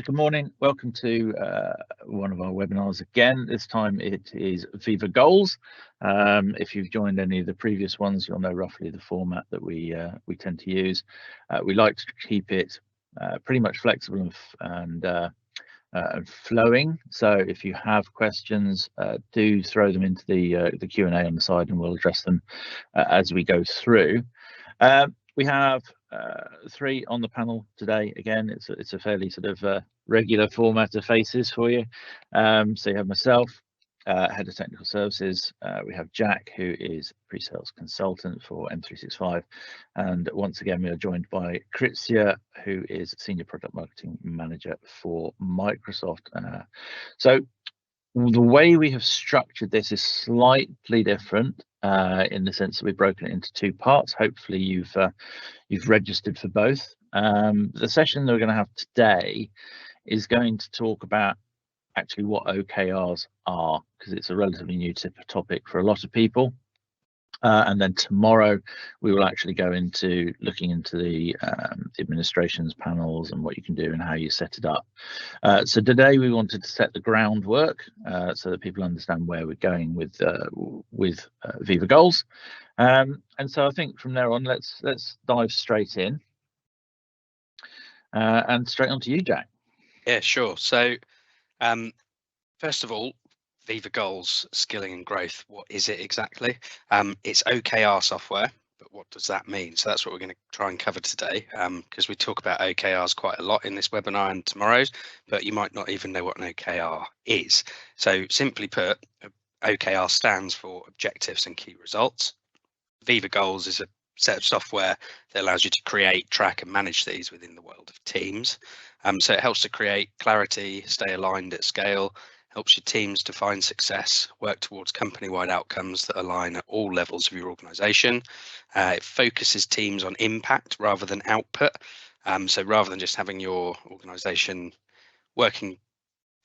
Good morning. Welcome to one of our webinars again. This time it is Viva Goals. If you've joined any of the previous ones, you'll know roughly the format that we tend to use. We like to keep it pretty much flexible and flowing. So if you have questions, do throw them into the Q&A on the side, and we'll address them as we go through. We have three on the panel today. Again, it's a fairly sort of regular format of faces for you. So you have myself, Head of Technical Services. We have Jack, who is pre-sales consultant for M365. And once again, we are joined by Kritzia, who is Senior Product Marketing Manager for Microsoft. So the way we have structured this is slightly different in the sense that we've broken it into two parts. Hopefully you've registered for both. The session that we're going to have today is going to talk about actually what OKRs are, because it's a relatively new topic for a lot of people. And then tomorrow we will actually go into looking into the administrations panels and what you can do and how you set it up. So today we wanted to set the groundwork so that people understand where we're going with Viva Goals. And so I think from there on, let's dive straight in and straight on to you, Jack. Yeah, sure. So first of all, Viva Goals, skilling and growth. What is it exactly? It's OKR software, but what does that mean? So that's what we're going to try and cover today, because we talk about OKRs quite a lot in this webinar and tomorrow's, but you might not even know what an OKR is. So simply put, OKR stands for Objectives and Key Results. Viva Goals is a set of software that allows you to create, track and manage these within the world of teams. So it helps to create clarity, stay aligned at scale, helps your teams define success, work towards company-wide outcomes that align at all levels of your organization. It focuses teams on impact rather than output. So rather than just having your organization working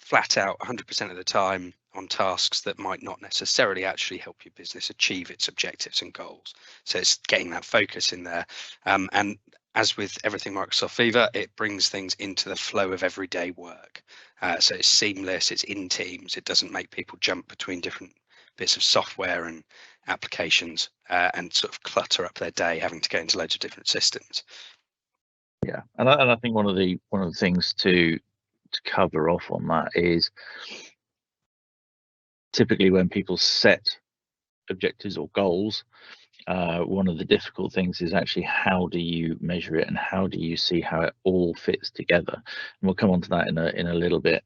flat out 100% of the time on tasks that might not necessarily actually help your business achieve its objectives and goals. So it's getting that focus in there. And as with everything Microsoft Viva, it brings things into the flow of everyday work. So it's seamless, it's in Teams, it doesn't make people jump between different bits of software and applications and sort of clutter up their day having to go into loads of different systems. Yeah, and I think one of the things to cover off on that is typically when people set objectives or goals, one of the difficult things is actually how do you measure it and how do you see how it all fits together, and we'll come on to that in a little bit.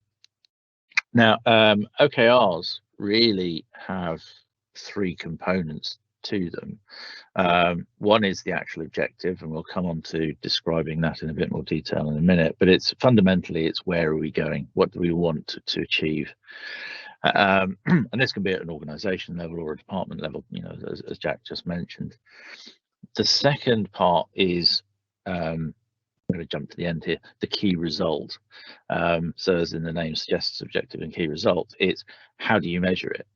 Now, OKRs really have three components to them. One is the actual objective, and we'll come on to describing that in a bit more detail in a minute, but it's fundamentally it's where are we going, what do we want to achieve, and this can be at an organization level or a department level, you know, as Jack just mentioned. The second part is I'm going to jump to the end here, the key result. So as in the name suggests, objective and key result, it's how do you measure it?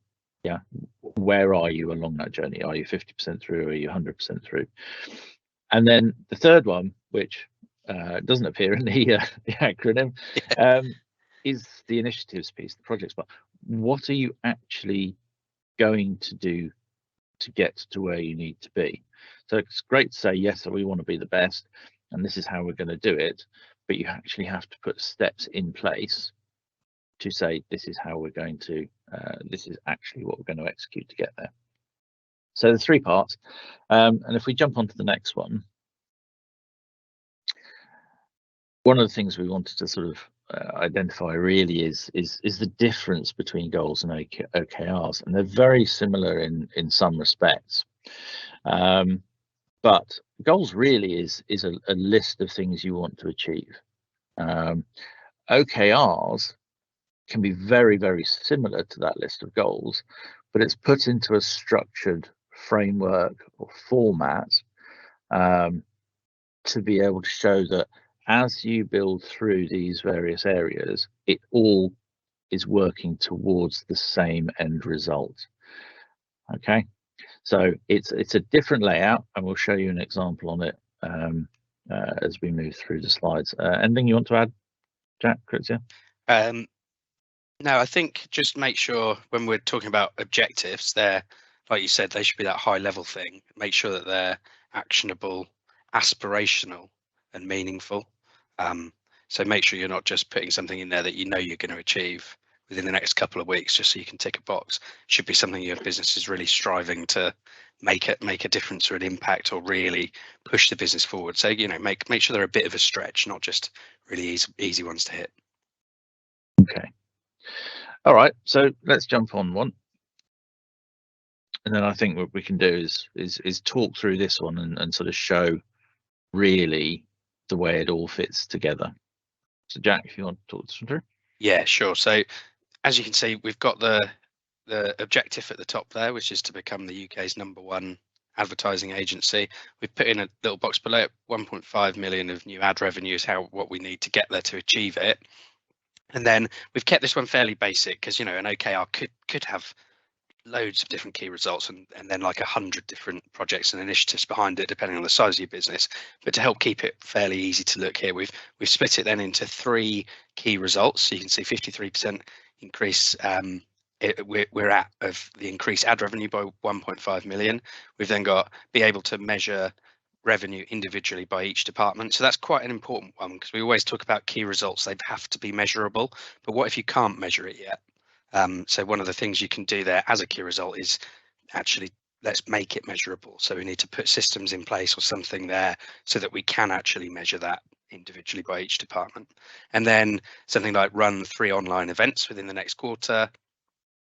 Yeah, where are you along that journey? Are you 50% through, or are you 100% through? And then the third one, which doesn't appear in the acronym, is the initiatives piece, the projects part. What are you actually going to do to get to where you need to be? So it's great to say, yes, we want to be the best, and this is how we're going to do it, but you actually have to put steps in place to say this is how we're going to, this is actually what we're going to execute to get there. So there's three parts, and if we jump onto the next one, one of the things we wanted to sort of identify really is the difference between goals and OKRs, and they're very similar in some respects. But goals really is a list of things you want to achieve. OKRs can be very, very similar to that list of goals, but it's put into a structured framework or format to be able to show that as you build through these various areas, it all is working towards the same end result. Okay, so it's a different layout, and we'll show you an example on it as we move through the slides. Anything you want to add, Jack, Chris, yeah? No, I think just make sure when we're talking about objectives, they're, like you said, they should be that high level thing. Make sure that they're actionable, aspirational, and meaningful. So make sure you're not just putting something in there that you know you're going to achieve within the next couple of weeks, just so you can tick a box. It should be something your business is really striving to make a difference or an impact, or really push the business forward. So, you know, make sure they're a bit of a stretch, not just really easy ones to hit. Okay. All right, so let's jump on one. And then I think what we can do is talk through this one and sort of show really the way it all fits together. So Jack, if you want to talk this one through. Yeah, sure. So as you can see, we've got the objective at the top there, which is to become the UK's #1 advertising agency. We've put in a little box below it, 1.5 million of new ad revenue is what we need to get there to achieve it. And then we've kept this one fairly basic because, you know, an OKR could have loads of different key results and then like 100 different projects and initiatives behind it, depending on the size of your business. But to help keep it fairly easy to look here, we've split it then into 3 key results. So you can see 53% increase we're at of the increased ad revenue by 1.5 million. We've then got be able to measure revenue individually by each department. So that's quite an important one, because we always talk about key results, they have to be measurable. But what if you can't measure it yet? So one of the things you can do there as a key result is actually, let's make it measurable. So we need to put systems in place or something there so that we can actually measure that individually by each department. And then something like run 3 online events within the next quarter.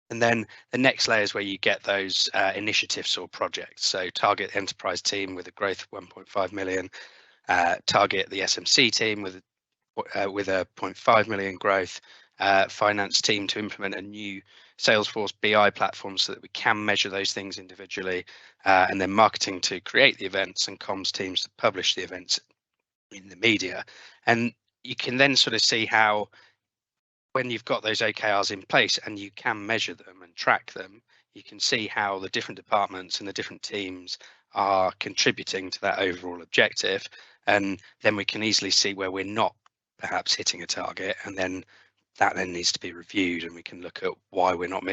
And then the next layer is where you get those initiatives or projects. So target enterprise team with a growth of 1.5 million, target the SMC team with a 0.5 million growth, finance team to implement a new Salesforce BI platform so that we can measure those things individually, and then marketing to create the events, and comms teams to publish the events in the media. And you can then sort of see how, when you've got those OKRs in place and you can measure them and track them, you can see how the different departments and the different teams are contributing to that overall objective. And then we can easily see where we're not perhaps hitting a target, and then that then needs to be reviewed, and we can look at why we're not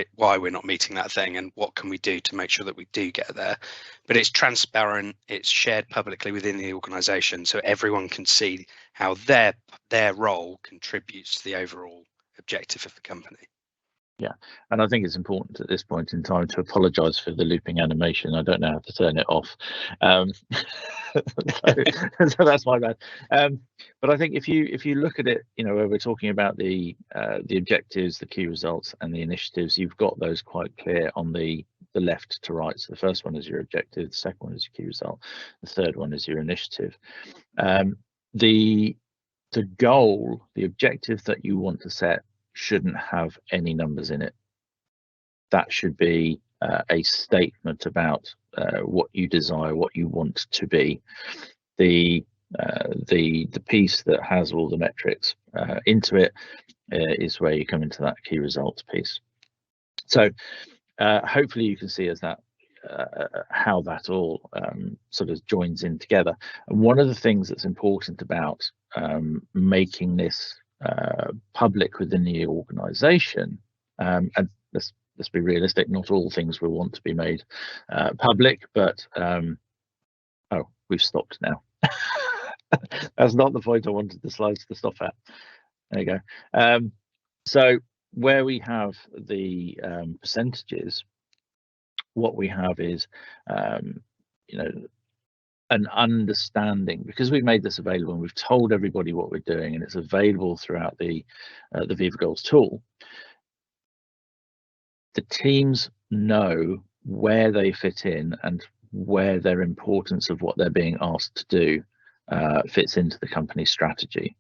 meeting that thing, and what can we do to make sure that we do get there. But it's transparent, it's shared publicly within the organization, so everyone can see how their role contributes to the overall objective of the company. Yeah, and I think it's important at this point in time to apologise for the looping animation. I don't know how to turn it off, so that's my bad. But I think if you look at it, you know, where we're talking about the objectives, the key results, and the initiatives, you've got those quite clear on the left to right. So the first one is your objective, the second one is your key result, the third one is your initiative. The goal, the objective that you want to set, shouldn't have any numbers in it. That should be a statement about what you desire, what you want to be. The piece that has all the metrics into it is where you come into that key results piece. So hopefully you can see as that how that all sort of joins in together. And one of the things that's important about making this public within the organization, and let's be realistic, not all things will want to be made public, but oh, we've stopped now. That's not the point I wanted the slides to stop at. There you go. So where we have the percentages, what we have is you know, an understanding, because we've made this available and we've told everybody what we're doing, and it's available throughout the Viva Goals tool. The teams know where they fit in and where their importance of what they're being asked to do fits into the company's strategy.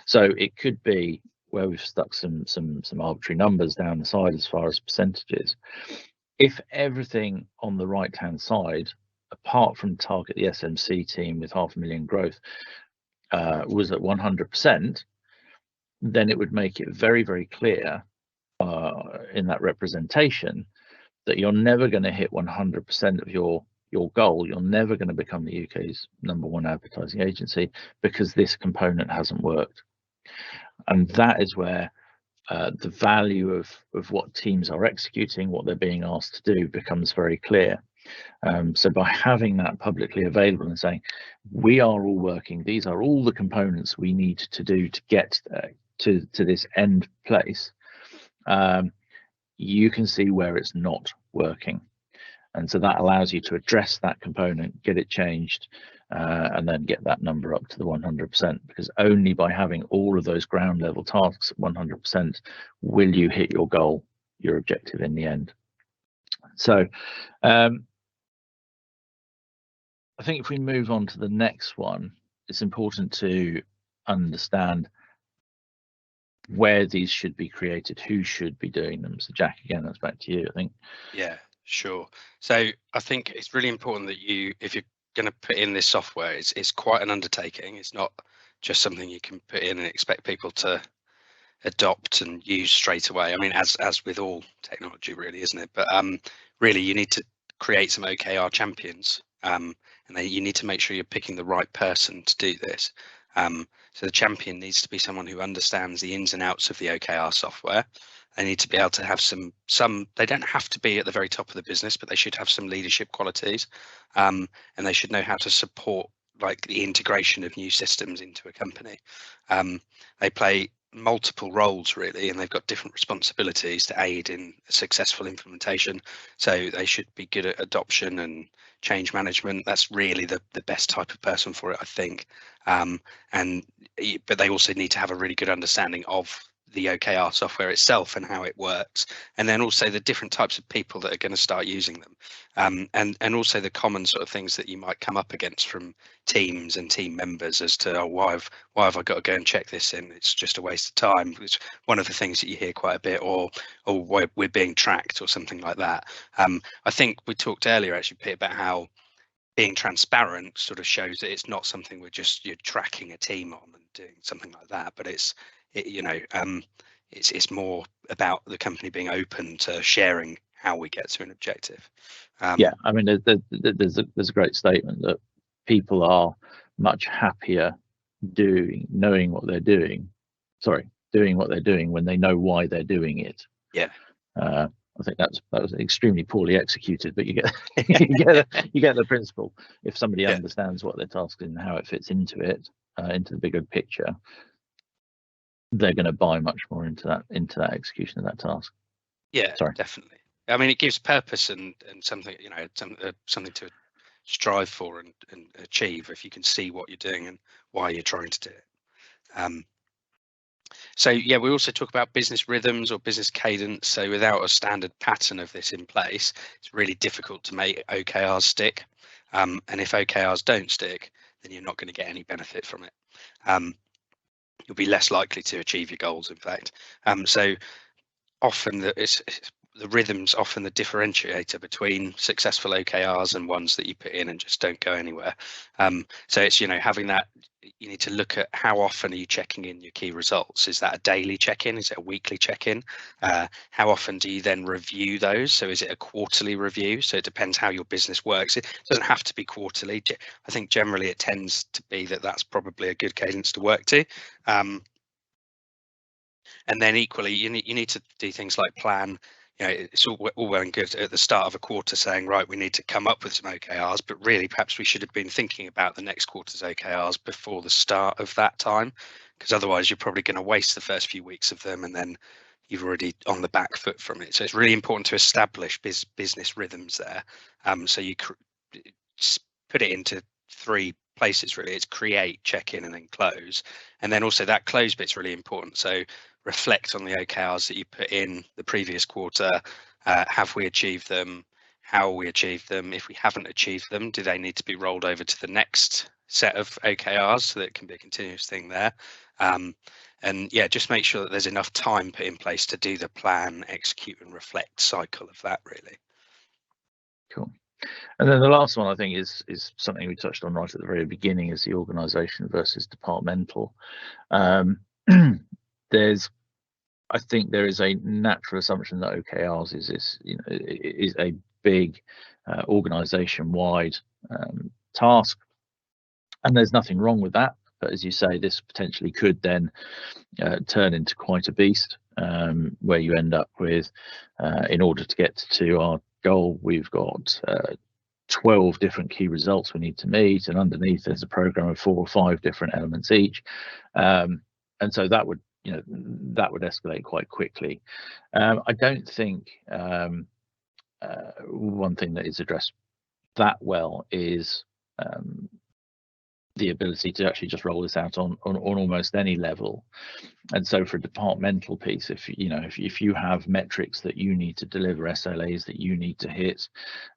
So it could be where we've stuck some arbitrary numbers down the side as far as percentages. If everything on the right hand side, apart from target the SMC team with 500,000 growth, was at 100%, then it would make it very, very clear in that representation that you're never going to hit 100% of your goal. You're never going to become the UK's #1 advertising agency because this component hasn't worked. And that is where the value of what teams are executing, what they're being asked to do, becomes very clear. So by having that publicly available and saying, we are all working, these are all the components we need to do to get to this end place, you can see where it's not working. And so that allows you to address that component, get it changed, and then get that number up to the 100%, because only by having all of those ground level tasks at 100% will you hit your goal, your objective in the end. So I think if we move on to the next one, it's important to understand where these should be created, who should be doing them. So Jack, again, that's back to you, I think. Yeah, sure. So I think it's really important that if you're going to put in this software, it's quite an undertaking. It's not just something you can put in and expect people to adopt and use straight away. I mean, as with all technology, really, isn't it? But really, you need to create some OKR champions, and you need to make sure you're picking the right person to do this. So the champion needs to be someone who understands the ins and outs of the OKR software. They need to be able to have some, they don't have to be at the very top of the business, but they should have some leadership qualities, and they should know how to support like the integration of new systems into a company. They play multiple roles really, and they've got different responsibilities to aid in a successful implementation. So they should be good at adoption and change management. That's really the best type of person for it, I think. But they also need to have a really good understanding of the OKR software itself and how it works, and then also the different types of people that are going to start using them, and also the common sort of things that you might come up against from teams and team members as to, oh, why have I got to go and check this in? It's just a waste of time. It's one of the things that you hear quite a bit, or we're being tracked or something like that. I think we talked earlier actually, Pete, about how being transparent sort of shows that it's not something you're tracking a team on and doing something like that, but it's more about the company being open to sharing how we get to an objective. Yeah, I mean, there's a great statement that people are much happier doing what they're doing when they know why they're doing it. Yeah. I think that was extremely poorly executed, but you get you get the principle. If somebody understands what their task is and how it fits into it, into the bigger picture, they're going to buy much more into that execution of that task. Yeah, sorry. Definitely. I mean, it gives purpose and something, something to strive for and achieve if you can see what you're doing and why you're trying to do it. So yeah, we also talk about business rhythms or business cadence. So without a standard pattern of this in place, it's really difficult to make OKRs stick. And if OKRs don't stick, then you're not going to get any benefit from it. You'll be less likely to achieve your goals, in fact. So often the rhythm's often the differentiator between successful OKRs and ones that you put in and just don't go anywhere. So it's, having that, you need to look at how often are you checking in your key results. Is that a daily check-in? Is it a weekly check-in? How often do you then review those? So is it a quarterly review? So it depends how your business works. It doesn't have to be quarterly. I think generally it tends to be that's probably a good cadence to work to. And then equally, you need to do things like plan. It's all well and good at the start of a quarter saying, right, we need to come up with some OKRs, but really perhaps we should have been thinking about the next quarter's OKRs before the start of that time, because otherwise you're probably going to waste the first few weeks of them and then you've already on the back foot from it. So it's really important to establish business rhythms there. So you put it into 3 places really. It's create, check in, and then close. And then also that close bit's really important. So reflect on the OKRs that you put in the previous quarter. Have we achieved them? How we achieved them? If we haven't achieved them, do they need to be rolled over to the next set of OKRs so that it can be a continuous thing there? And yeah, just make sure that there's enough time put in place to do the plan, execute, and reflect cycle of that really. Cool. And then the last one I think is something we touched on right at the very beginning, is the organisation versus departmental. I think there is a natural assumption that OKRs is a big organisation-wide task, and there's nothing wrong with that. but as you say, this potentially could then turn into quite a beast, where you end up with, in order to get to our goal, we've got 12 different key results we need to meet, and underneath there's a program of 4 or 5 different elements each, and so that would, you know, that would escalate quite quickly. I don't think one thing that is addressed that well is the ability to actually just roll this out on almost any level. And so for a departmental piece, if you know, if you have metrics that you need to deliver, SLAs that you need to hit,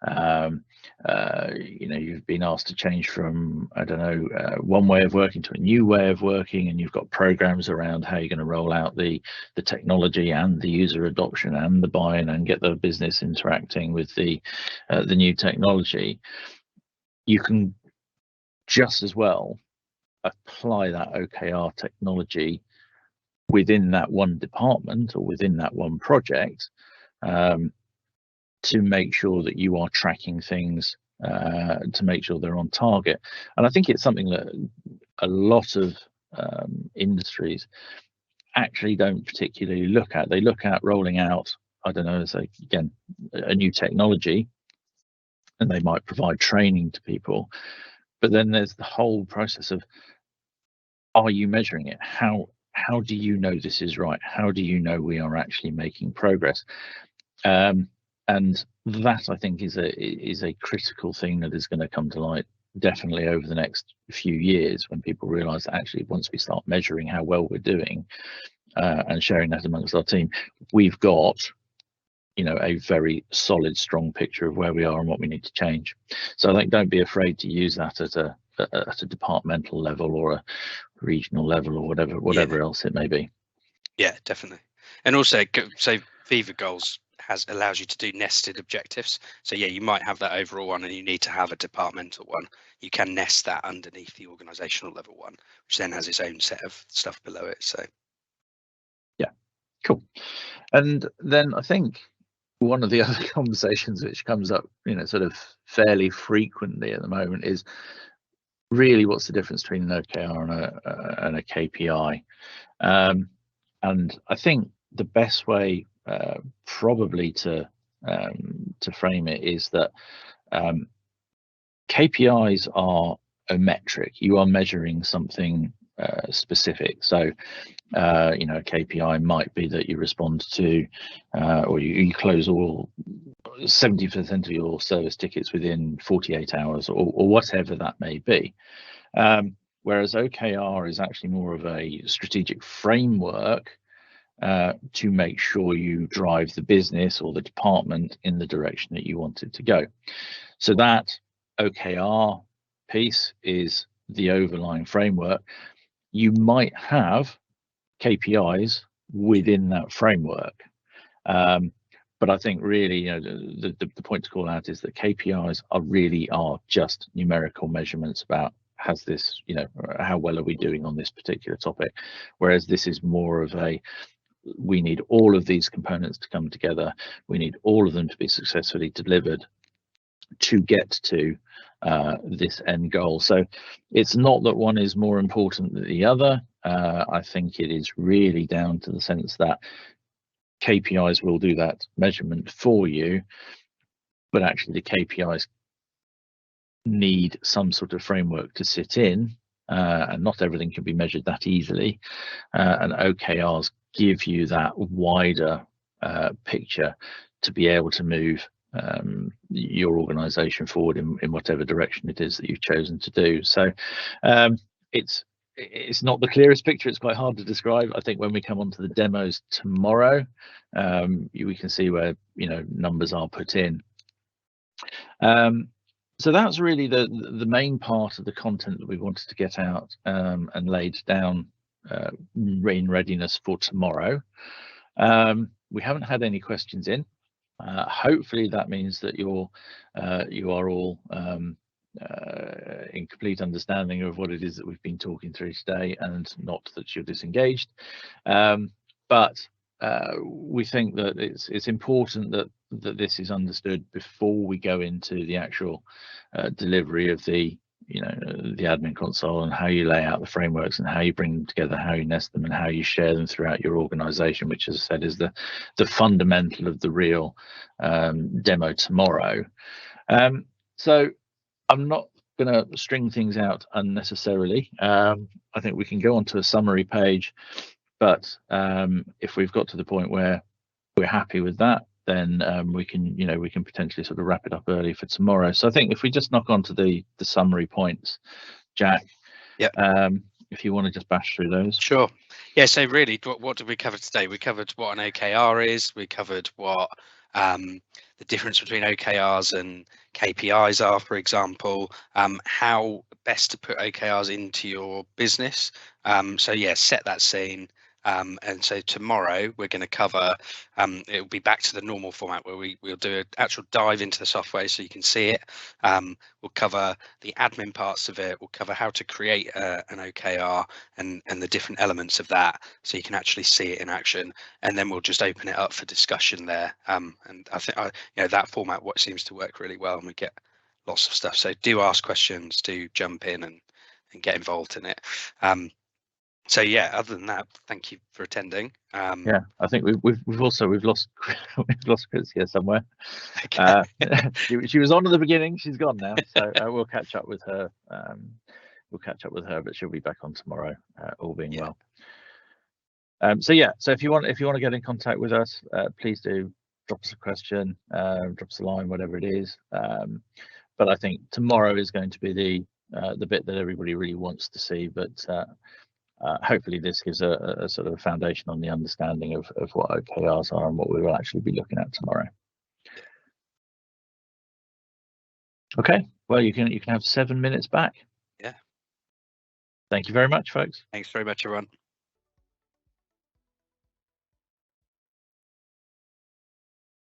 you know, you've been asked to change from, I don't know, one way of working to a new way of working, and you've got programs around how you're going to roll out the technology and the user adoption and the buy-in and get the business interacting with the new technology, you can just as well apply that OKR technology within that one department or within that one project, to make sure that you are tracking things, to make sure they're on target. And I think it's something that a lot of industries actually don't particularly look at. They look at rolling out, I don't know, say again, a new technology, and they might provide training to people, but then there's the whole process of, are you measuring it? How do you know this is right? How do you know we are actually making progress? And that, I think, is a critical thing that is going to come to light definitely over the next few years, when people realize that actually once we start measuring how well we're doing, and sharing that amongst our team, we've got, you know, a very solid, strong picture of where we are and what we need to change. So I think don't be afraid to use that at a departmental level or a regional level or whatever else it may be. Yeah, definitely. And also, so Viva Goals allows you to do nested objectives. So yeah, you might have that overall one and you need to have a departmental one. You can nest that underneath the organizational level one, which then has its own set of stuff below it. So yeah, cool. And then I think one of the other conversations which comes up, you know, sort of fairly frequently at the moment is really what's the difference between an OKR and a KPI. And I think the best way probably to frame it is that KPIs are a metric. You are measuring something specific. So you know, a KPI might be that you respond to or you close all 70% of your service tickets within 48 hours or whatever that may be. Whereas OKR is actually more of a strategic framework to make sure you drive the business or the department in the direction that you want it to go. So that OKR piece is the overlying framework. You might have KPIs within that framework, but I think really, you know, the point to call out is that KPIs are just numerical measurements about, has this, you know, how well are we doing on this particular topic, whereas this is more of a, we need all of these components to come together, we need all of them to be successfully delivered to get to this end goal. So it's not that one is more important than the other. I think it is really down to the sense that KPIs will do that measurement for you, but actually the KPIs need some sort of framework to sit in, and not everything can be measured that easily, and OKRs give you that wider picture to be able to move your organization forward in whatever direction it is that you've chosen to do. So it's not the clearest picture. It's quite hard to describe. I think when we come on to the demos tomorrow, we can see where, you know, numbers are put in. So that's really the main part of the content that we wanted to get out and laid down in readiness for tomorrow. We haven't had any questions in. Hopefully that means that you are all in complete understanding of what it is that we've been talking through today, and not that you're disengaged. But we think that it's important that this is understood before we go into the actual delivery of the the admin console, and how you lay out the frameworks and how you bring them together, how you nest them, and how you share them throughout your organization, which, as I said, is the fundamental of the real demo tomorrow. So I'm not going to string things out unnecessarily. I think we can go on to a summary page, but if we've got to the point where we're happy with that, then we can potentially sort of wrap it up early for tomorrow. So I think if we just knock on to the summary points, Jack. Yeah. If you want to just bash through those. Sure. Yeah. So really, what did we cover today? We covered what an OKR is. We covered what the difference between OKRs and KPIs are, for example. How best to put OKRs into your business. So yeah, set that scene. And so tomorrow we're going to cover, it will be back to the normal format where we'll do an actual dive into the software so you can see it. We'll cover the admin parts of it. We'll cover how to create an OKR and the different elements of that so you can actually see it in action. And then we'll just open it up for discussion there. And I think that format what seems to work really well, and we get lots of stuff. So do ask questions, do jump in and get involved in it. So yeah, other than that, thank you for attending. Yeah, I think we've lost Chris here somewhere. Okay. She was on at the beginning. She's gone now, so we'll catch up with her. But she'll be back on tomorrow, all being well. So yeah, so if you want to get in contact with us, please do drop us a question, drop us a line, whatever it is. But I think tomorrow is going to be the bit that everybody really wants to see. But hopefully this gives a sort of foundation on the understanding of what OKRs are and what we will actually be looking at tomorrow. Okay, well, you can have 7 minutes back. Yeah. Thank you very much, folks. Thanks very much, everyone.